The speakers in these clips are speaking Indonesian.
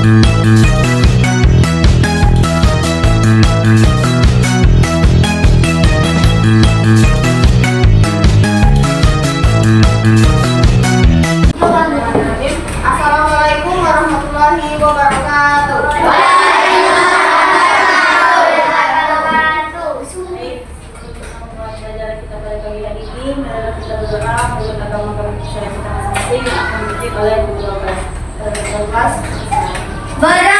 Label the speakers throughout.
Speaker 1: Assalamualaikum warahmatullahi wabarakatuh. Pelajaran kita pada pagi hari ini adalah kita berdoa menurut agama syariat kita masing-masing yang akan dipimpin oleh guru kelas. Baik,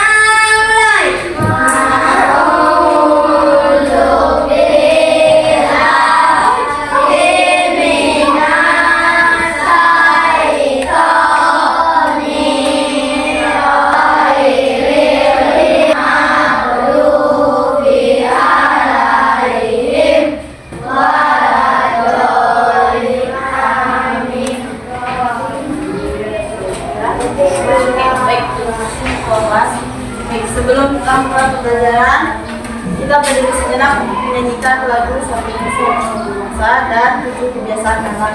Speaker 1: sebelum kita mulai pembelajaran, kita berdiri sejenak menyanyikan lagu Satu Musuh Satu Bangsa dan 7 kebiasaan anak.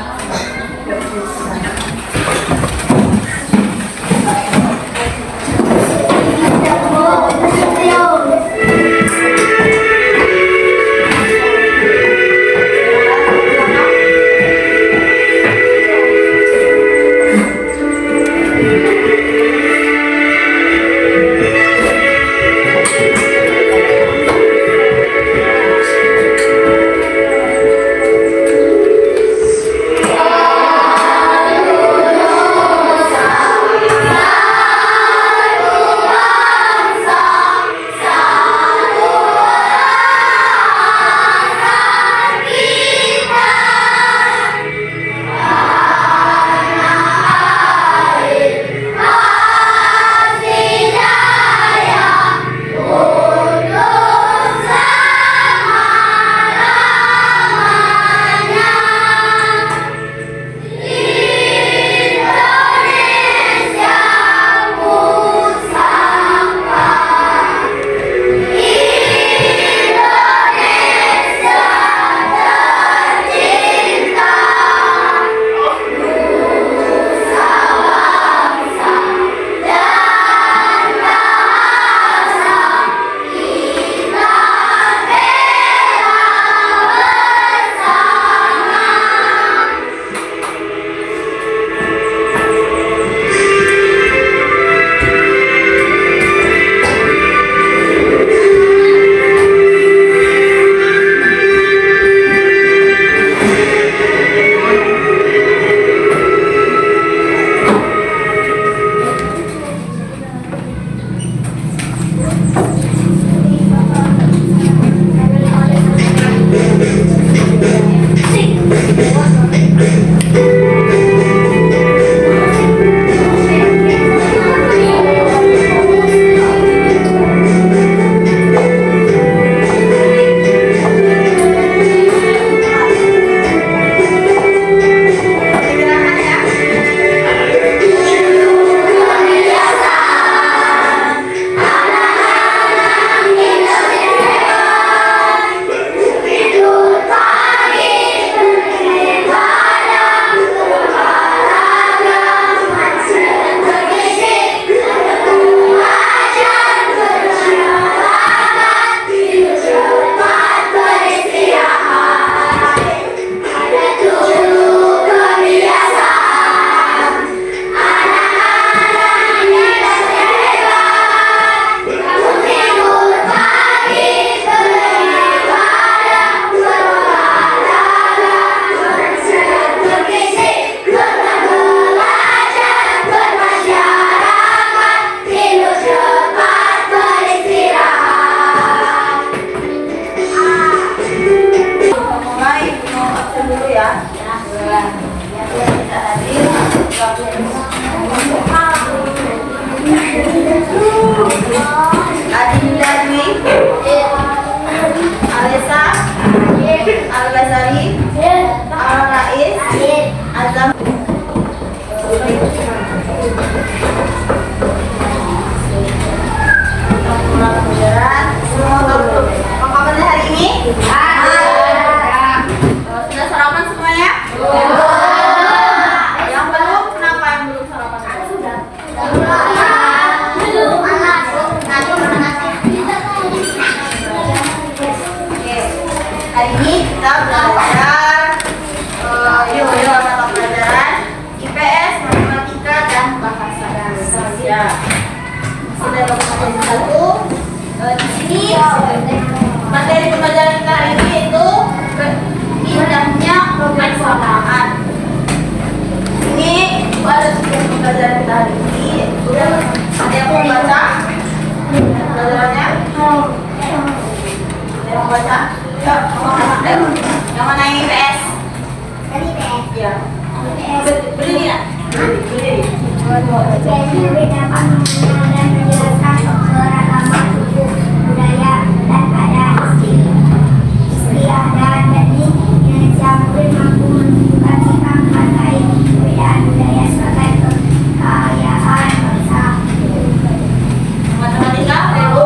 Speaker 1: Yang belum, kenapa yang belum sarapan? Sudah. sudah materi satu. Di sini materi pembelajaran kita hari ini itu indahnya program lapangan. Ini ada tugas pembelajaran kita hari ini. Ada yang mau baca pembelajarannya? Ada yang mau baca? Yang mana yang IPS? Ya. Berdiri ya? Berdiri.
Speaker 2: Jadi dapat mengenal dan menjelaskan keragaman suku, budaya, dan adat istiadat. Jadi Indonesia murid mampu menunjukkan sikap menghargai perbedaan budaya sebagai kekayaan bangsa.
Speaker 1: Matematika, Ibu.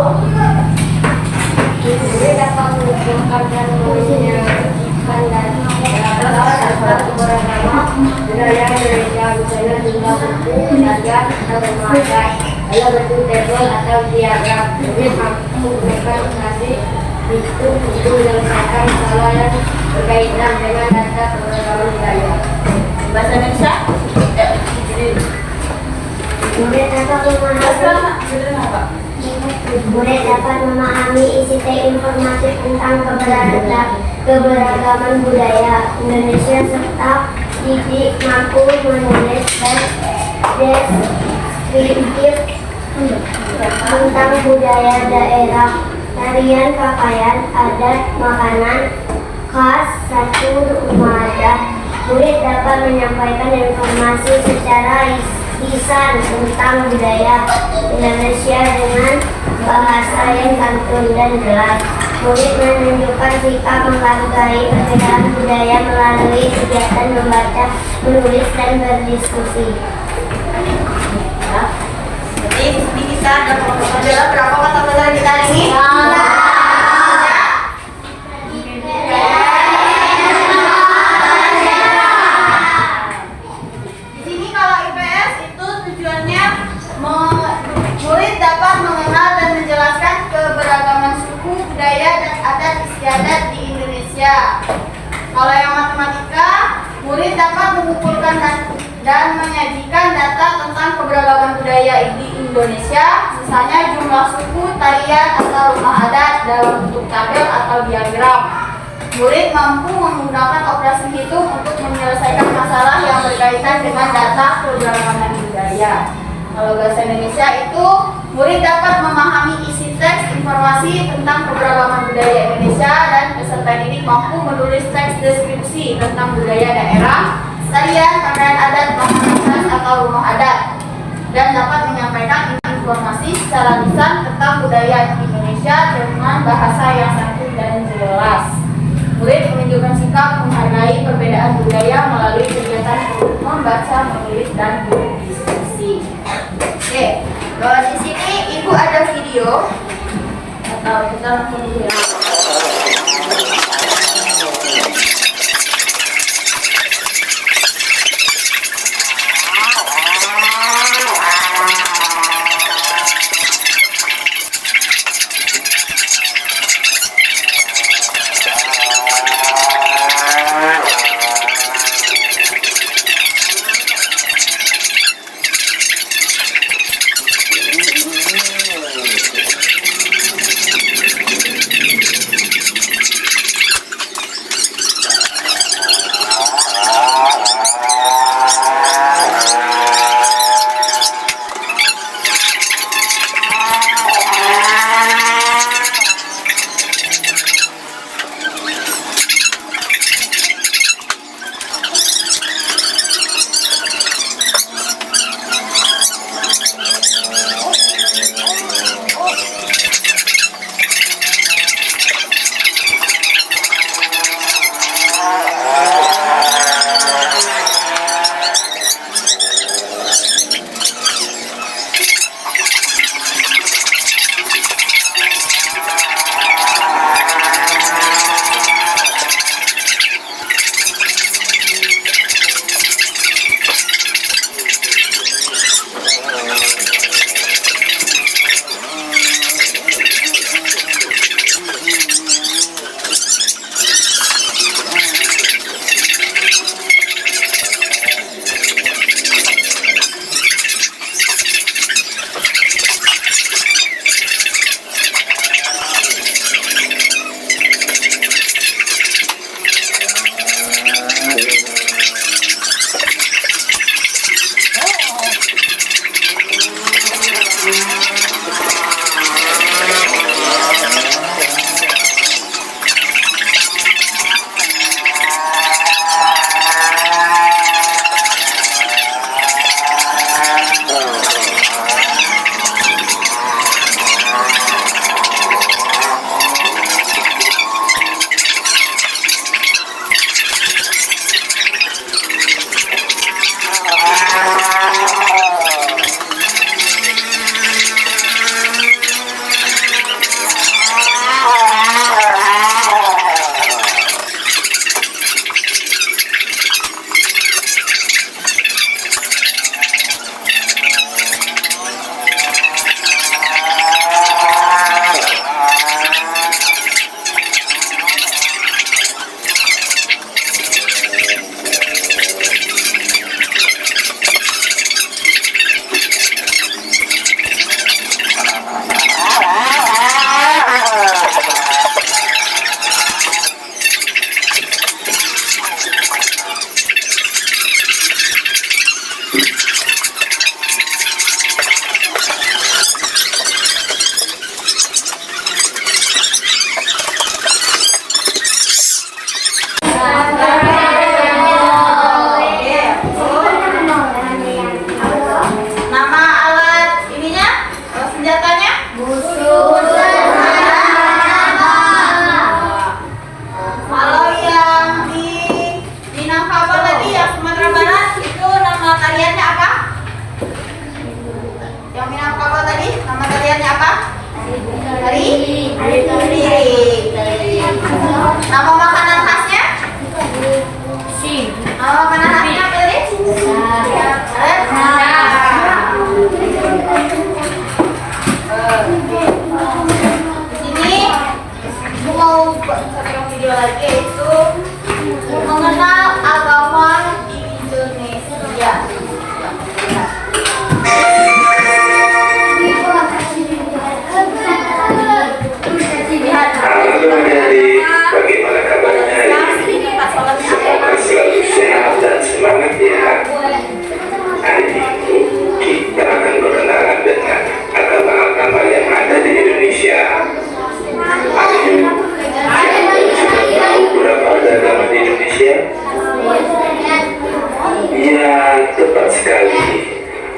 Speaker 2: Murid dapat menunjukkan dan menyajikan dan menjelaskan keberagaman budaya Indonesia, misalnya jumlah buku, pelajar, atau remaja, dalam bentuk tabel atau diagram. Murid mampu menggunakan ilustrasi hitung untuk menyelesaikan masalah yang berkaitan dengan data keberagaman budaya.
Speaker 1: Bahasa Indonesia?
Speaker 2: Murid dapat memahami isi teks informasi tentang keberagaman budaya Indonesia serta didik mampu menulis dan deskriptif tentang budaya daerah, tarian, pakaian, adat, makanan khas satu rumah adat. Murid dapat menyampaikan informasi secara lisan tentang budaya Indonesia dengan bahasa yang santun dan jelas. Murid menunjukkan sikap menghargai perbedaan budaya melalui kegiatan membaca, menulis, dan berdiskusi.
Speaker 1: Ya. Jadi di sini kita ada pembelajaran berapa mata pelajaran kita hari ini? Di sini kalau IPS itu tujuannya murid dapat mengenal dan menjelaskan keberagaman suku, budaya, dan adat istiadat di Indonesia. Kalau yang matematika, murid dapat mengumpulkan dan menyajikan data tentang keberagaman budaya di Indonesia, misalnya jumlah suku, tarian, atau rumah adat dalam bentuk tabel atau diagram. Murid mampu menggunakan operasi hitung untuk menyelesaikan masalah yang berkaitan dengan data keberagaman budaya. Kalau bahasa Indonesia itu, murid dapat memahami isi teks informasi tentang keberagaman budaya Indonesia dan peserta didik mampu menulis teks deskripsi tentang budaya daerah, tarian, pakaian adat, makanan khas atau rumah adat, dan dapat menyampaikan informasi secara lisan tentang budaya Indonesia dengan bahasa yang santun dan jelas. Murid menunjukkan sikap menghargai perbedaan budaya melalui kegiatan membaca, menulis, dan berdiskusi. Oke, kalau di sini Ibu ada video atau kita langsung lihat. kaliannya apa? Teri. Nama makanan khasnya? Nama makanan khasnya apa tadi? Ini aku mau satu video lagi, yaitu mengenal agama di Indonesia.
Speaker 3: Halo adik, bagaimana kabarnya hari ini? Semoga selalu sehat dan semangat ya. Hari ini kita akan berkenalan dengan agama-agama yang ada di Indonesia. Adik, sudah tahu berapa ada agama di Indonesia? Ya, tepat sekali.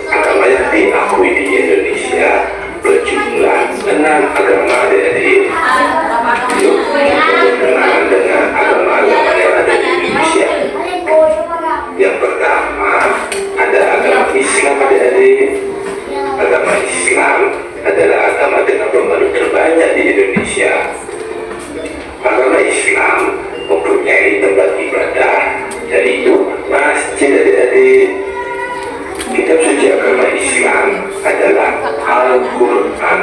Speaker 3: Agama yang diakui di Indonesia berjumlah 6 agama adik-adik. Yuk, kita berkenalan dengan agama-agama yang ada di Indonesia. Yang pertama, ada agama Islam adik-adik. Agama Islam adalah agama dengan pemeluk terbanyak di Indonesia. Agama Islam mempunyai tempat ibadah, yaitu masjid adik-adik. Kitab suci agama Islam adalah Al-Quran.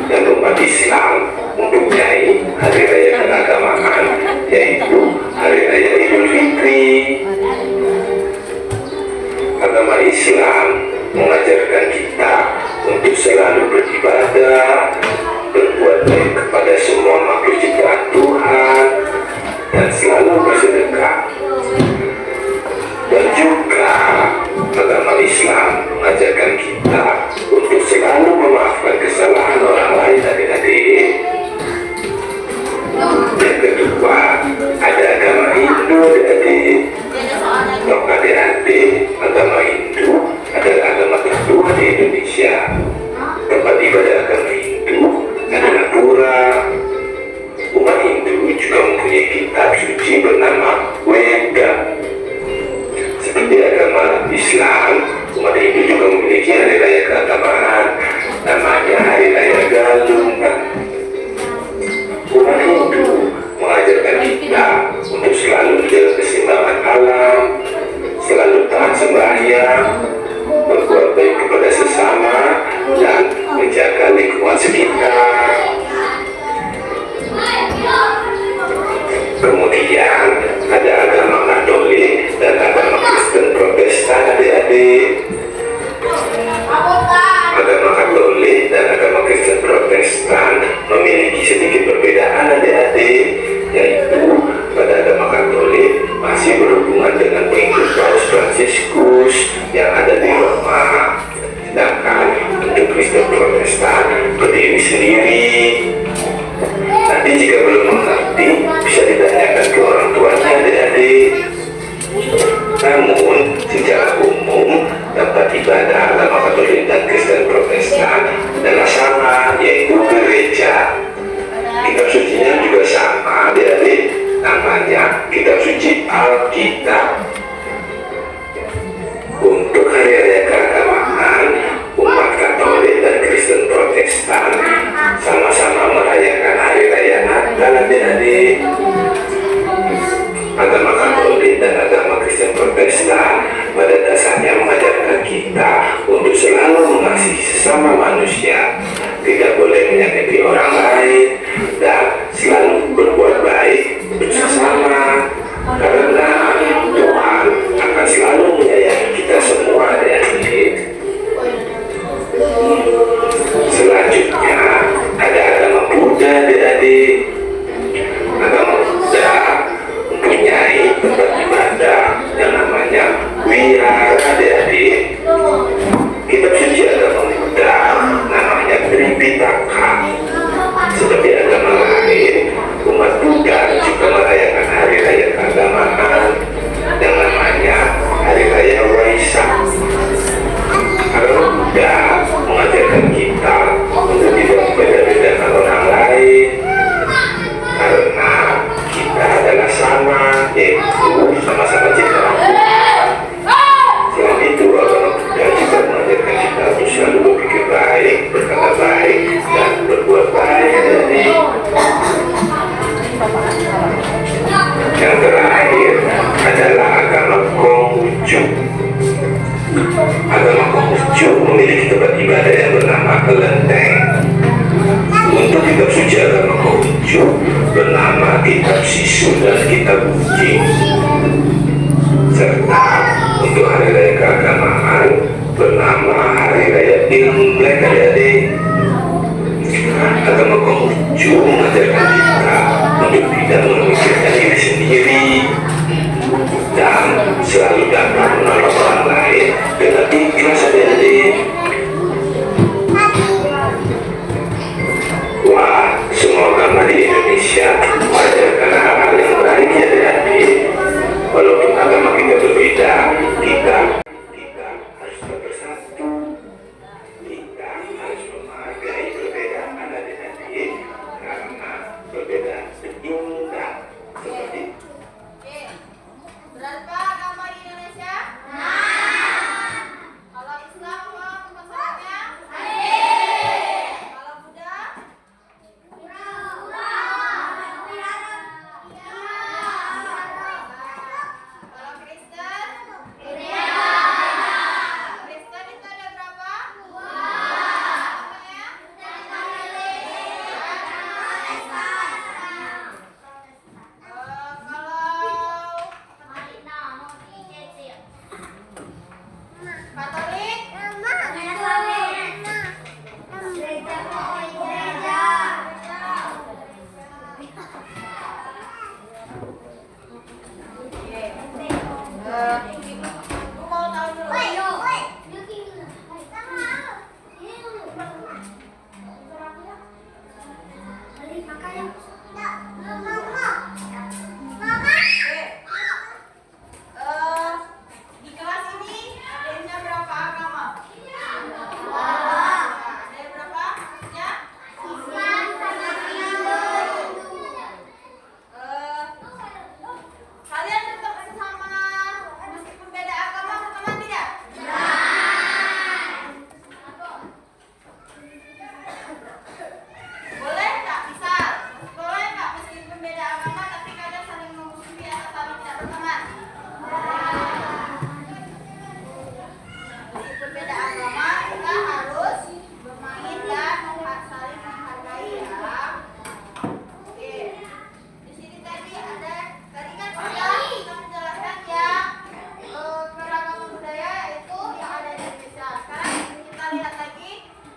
Speaker 3: Dan umat Islam mempunyai hari raya keagamaan, yaitu hari raya Idul Fitri. Agama Islam mengajarkan kita untuk selalu beribadah, berbuat baik kepada semua makhluk ciptaan Tuhan, dan selalu bersedekah. Dan juga agama Islam mengajarkan kita untuk selalu memaafkan kesalahan orang lain adik-adik. Yang kedua, ada agama Hindu adik-adik. Untuk adik-adik, agama Hindu adalah agama tertua di Indonesia. Tempat ibadah agama Hindu adalah pura. Umat Hindu juga mempunyai kitab suci bernama Weda. Seperti agama Islam, umat Hindu juga memiliki hari raya keagamaan, namanya Hari Raya Galungan. Umat Hindu mengajarkan kita untuk selalu menjaga keseimbangan alam, selalu taat sembahyang, berbuat baik kepada sesama, dan menjaga lingkungan sekitar. Kemudian ada agama Katolik dan agama Kristen Protestan adik-adik. Agama Katolik dan agama Kristen Protestan memiliki sedikit perbedaan adik-adik, yaitu pada agama Katolik masih berhubungan dengan pengikut Paus Fransiskus yang ada di Roma, sedangkan untuk Kristen Protestan berdiri sendiri. Nanti jika belum mengerti, bisa ditanyakan ke orang tuanya adik-adik. Namun, secara umum, tempat ibadah agama Katolik dan Kristen Protestan adalah sama, yaitu gereja. Kitab sucinya juga sama adik-adik, namanya Kitab Suci Alkitab. Untuk hari raya keagamaan, umat Katolik dan Kristen Protestan sama-sama merayakan hari raya Natal adik-adik. Agama Katolik dan agama Kristen Protestan pada dasarnya mengajarkan kita untuk selalu mengasihi sesama manusia, tidak boleh menyakiti orang lain, dan selalu berbuat baik untuk sesama, karena Tuhan akan selalu menyayangi kita semua adik-adik. Selanjutnya ada agama Buddha adik-adik. Agama Buddha mempunyai tempat ibadah yang namanya wihara adik-adik. Kitab suci agama Buddha namanya Tripitaka. Seperti agama lain, umat Buddha
Speaker 1: Aku mau tahu dulu. Di kelas ini adanya berapa agama? Ada berapa? Ya? Kalian tetap sesama meskipun beda agama berteman tidak? Boleh nggak? Misal, boleh nggak meskipun beda agama tapi kalian saling memusuhi atau saling tidak berteman? Meskipun beda agama, kita harus bermain dan saling menghargai ya. Oke. Di sini tadi kan sudah kita menjelaskan ya keragaman budaya itu yang ada di Indonesia. Sekarang kita lihat lagi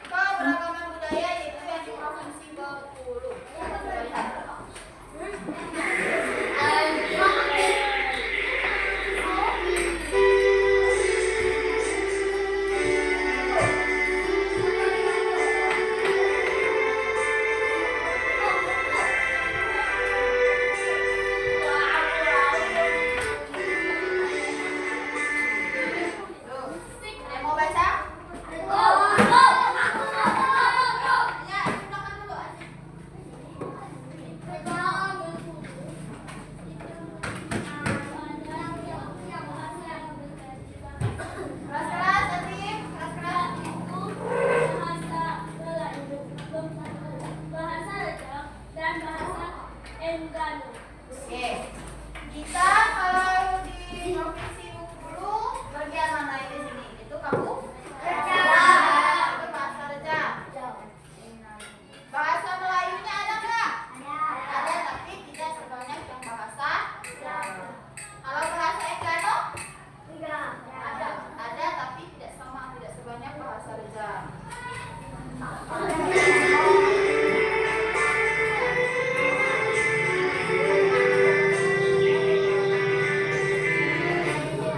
Speaker 1: keberagaman budaya yaitu yang di Provinsi Bengkulu. Kita lihat. Tuh, ada yang mau baca? Ya, silakan dulu. Keras-keras, Atif. Keras-keras. Oke. Kita kalau di Provinsi Bengkulu bagian mana di sini? Itu kamu? Reja. Itu bahasa Reja. Bahasa Melayunya ada nggak? Ada, tapi tidak sebanyak yang bahasa. Kalau bahasa Enggano? Ada, tapi tidak sebanyak bahasa Reja.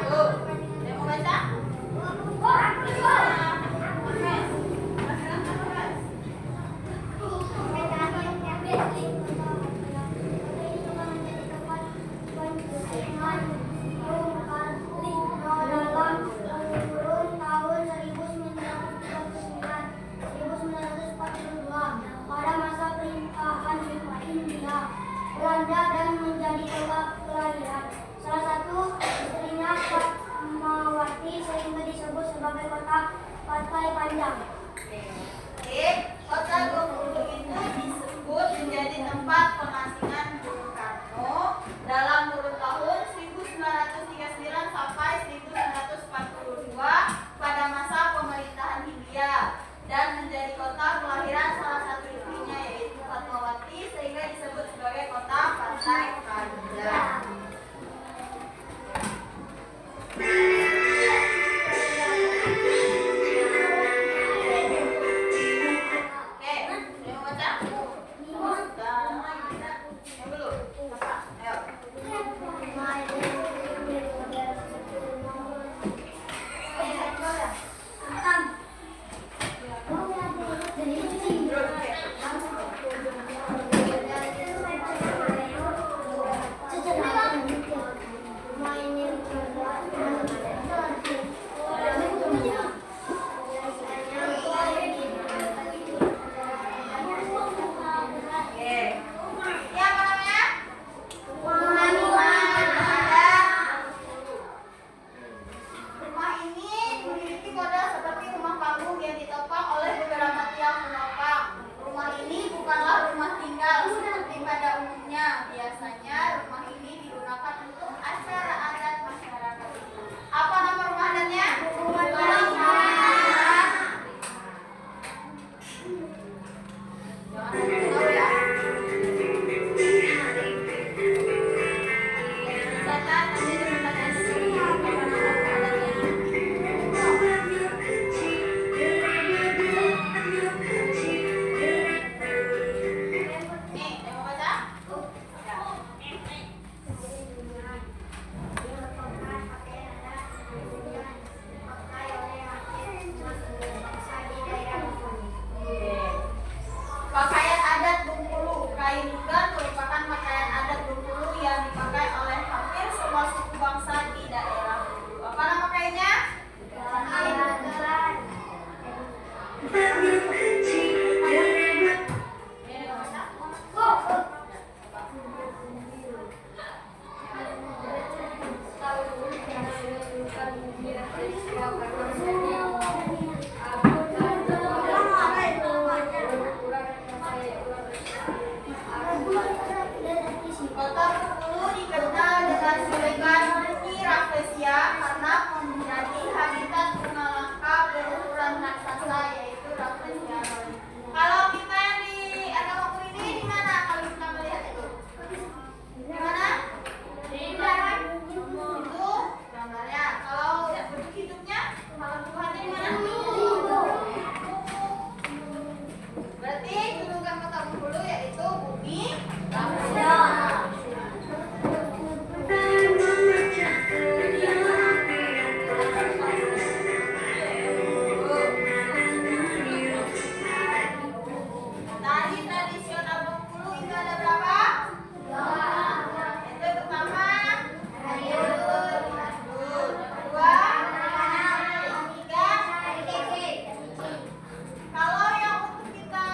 Speaker 1: Tuh, ada yang mau baca?
Speaker 2: pada masa perintahan Hindia Belanda dan menjadi tempat kelahiran salah satu istrinya Fatmawati sehingga disebut sebagai kota Pantai Panjang.
Speaker 1: Oke, kota Bengkulu itu disebut menjadi tempat pengasingan Bung Karno dalam kurun tahun 1939 sampai 1942 pada masa pemerintahan Hindia dan menjadi kota kelahiran salah satu istrinya yaitu Fatmawati sehingga disebut sebagai kota Pantai Panjang. Oke, ada yang mau baca? Yang belum? Apa? Ayo.
Speaker 2: Dari
Speaker 1: Berarti kedudukan kata Bengkulu yaitu bumi. Tari tradisional Bengkulu itu ada berapa? Itu pertama, Hayul. Kedua, ketiga. Kalau yang untuk kita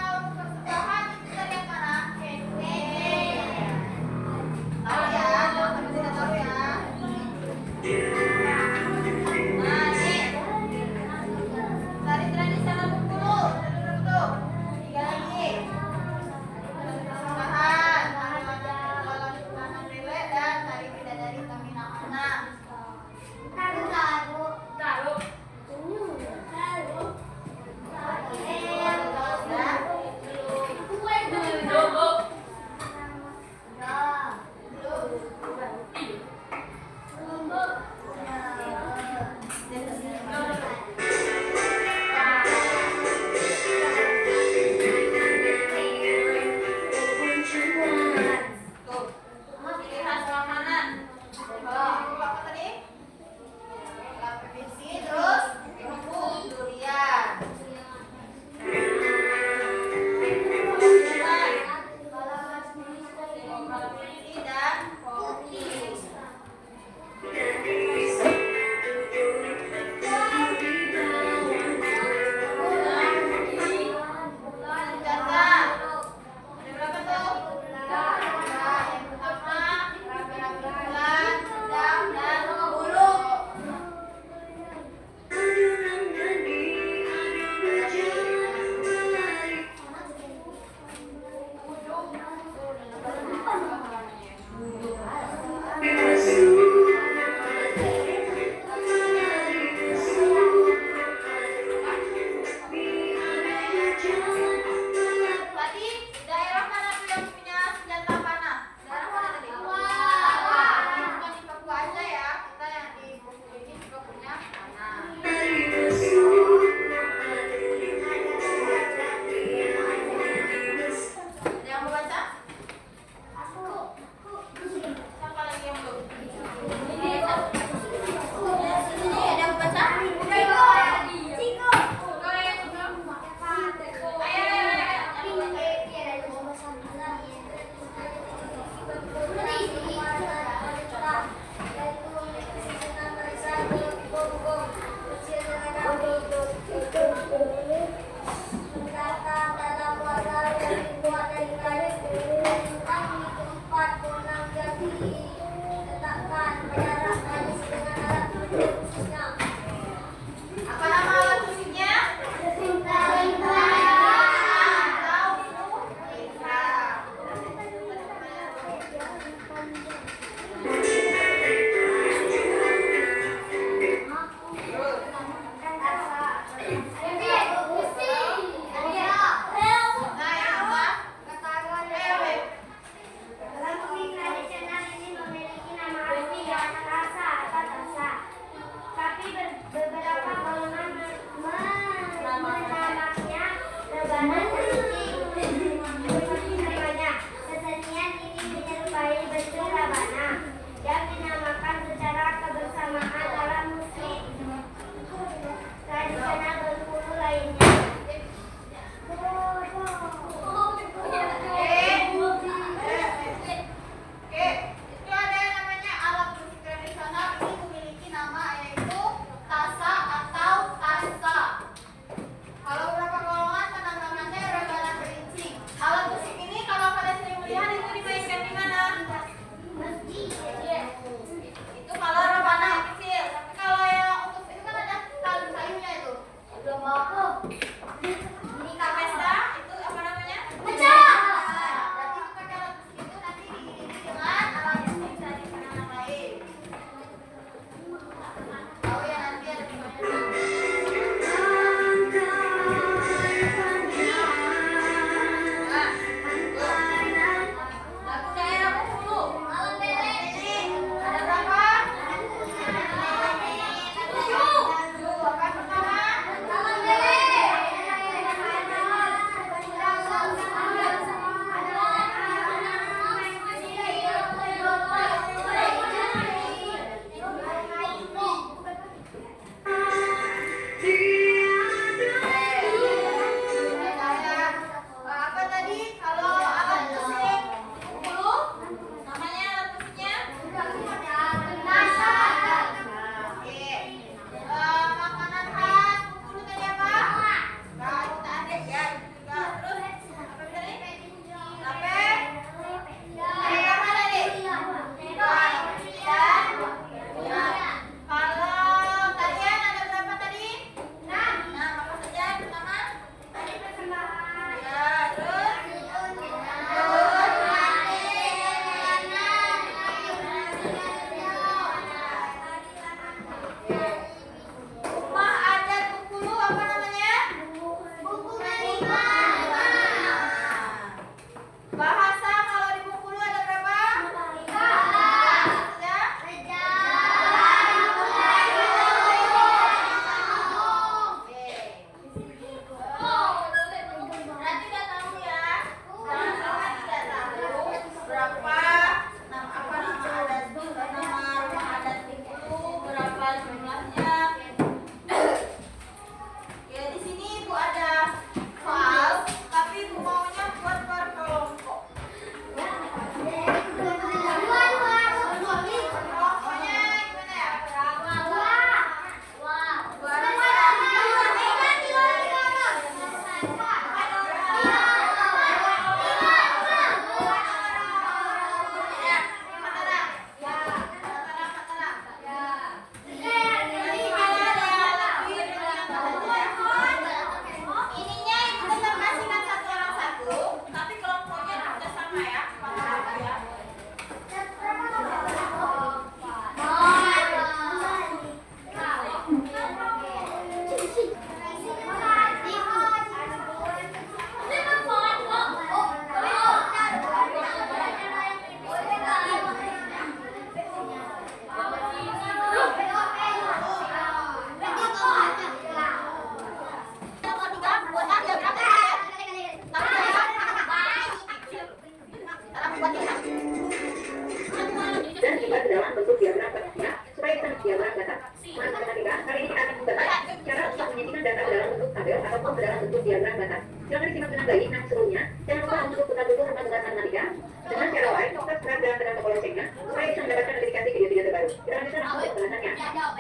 Speaker 4: enam seluruhnya. Jangan lupa untuk putar dulu rumah dengan matematika. Dengan cara lain, fokus dalam terang topologinya supaya bisa mendapatkan notifikasi video-video terbaru. Kita lanjutkan langsung ke pembahasannya.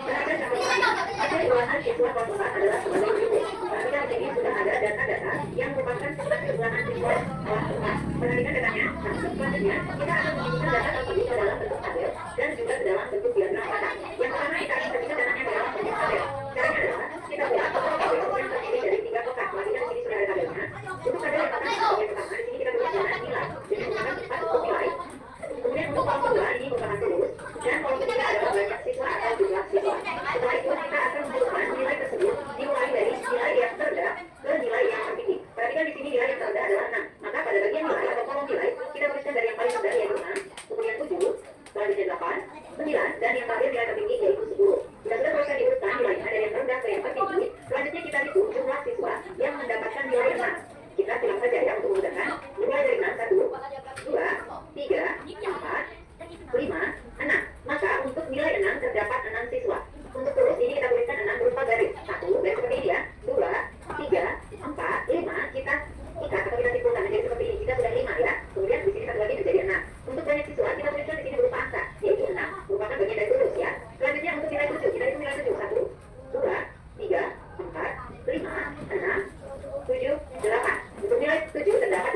Speaker 4: Perhatikan contoh hasil ulangan siswa kelas 4 adalah sebagai berikut. Perhatikan di sini sudah ada data-data yang merupakan sumber ulangan siswa kelas 4. Perhatikan datanya. Nah, selanjutnya kita akan menyusun data tersebut ke dalam bentuk tabel dan juga ke dalam bentuk diagram kotak. Yang pertama kita akan perhatikan datanya ke dalam bentuk tabel. Caranya adalah kita buat tabel yang terdiri dari 3 kotak. Perhatikan di sini sudah ada tabelnya. Untuk tabel yang pertama, di sini kita tulis data nilai. Jadi menggunakan 4 untuk nilai. Kemudian untuk kolom kedua ini merupakan tulis dan kolom ketiga adalah banyak siswa atau jumlah siswa. Setelah itu kita akan menentukan nilai tersebut dimulai dari nilai yang terendah ke nilai yang tertinggi. Perhatikan di sini nilai yang terendah adalah 6. Maka pada bagian nilai atau kolom nilai kita tuliskan dari yang paling rendah yaitu 6, kemudian 7, selanjutnya 8, 9, dan yang terakhir nilai tertinggi yaitu 10. Kita sudah selesai diurutkan nilainya dari yang terendah ke yang tertinggi. Selanjutnya kita hitung jumlah siswa yang mendapatkan nilai 6. Kita bilang saja ya untuk memudahkan. Dimulai dari 6, 1, 2, 3, 4, 5, 6. Maka untuk nilai 6 terdapat 6 siswa. Untuk terus ini kita tuliskan 6 berupa garis. 1, garis seperti ini ya. 2, 3, 4, 5. Kita ikat atau kita simpulkan menjadi seperti ini. Kita sudah 5 ya. Kemudian di sini satu lagi menjadi 6. Untuk banyak siswa kita tuliskan di sini berupa angka, yaitu 6. Merupakan bagian dari terus ya. Selanjutnya untuk nilai 7. Kita hitung nilai 7. 1, 2, 3, 4, 5, 6, 7, 8. Untuk nilai 7 terdapat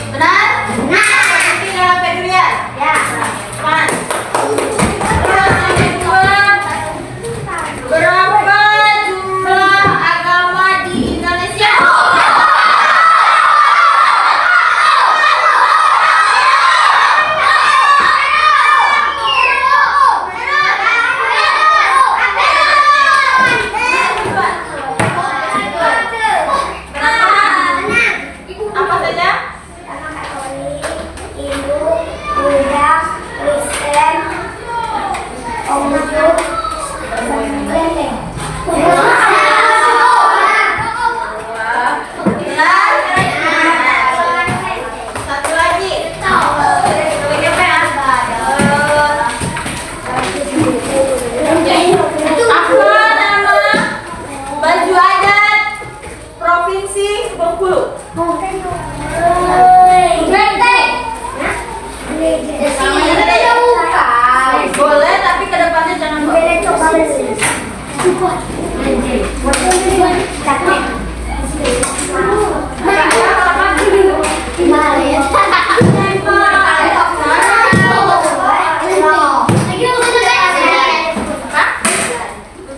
Speaker 1: Benar? Posisi dalam pendirian.
Speaker 2: Ya.
Speaker 1: Pan. Terus yang kedua, berapa jumlah agama di Indonesia? Apa saja?
Speaker 2: Hindu, Buddha, Kristen, Konghucu,
Speaker 1: Benar? Satu lagi. Apa nama baju adat Provinsi Bengkulu? Boleh, tapi kedepannya jangan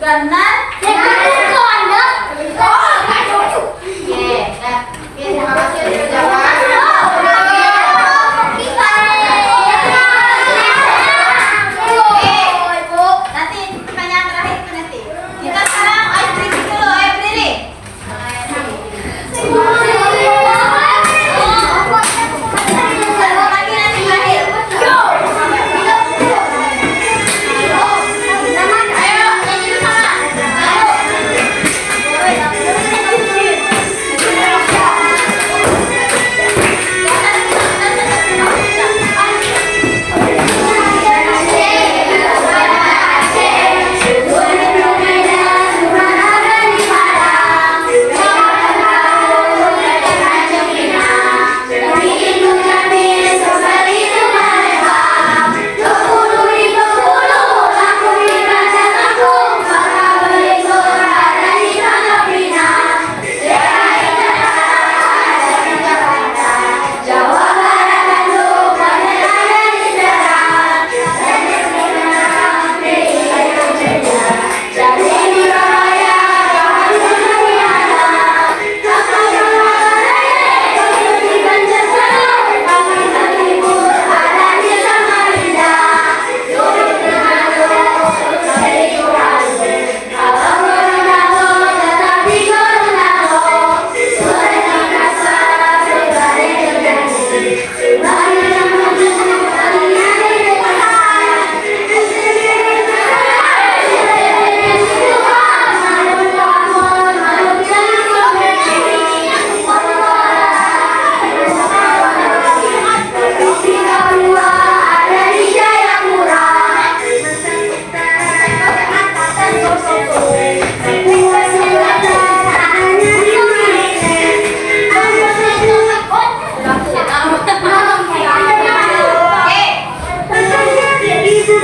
Speaker 1: karena terima kasih sudah jawab. Nanti pertanyaan terakhir itu nanti. Kita sekarang ice breaking dulu, ayo berdiri. Satu lagi nanti terakhir. Ayo, nyanyi sama.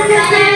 Speaker 1: Oke.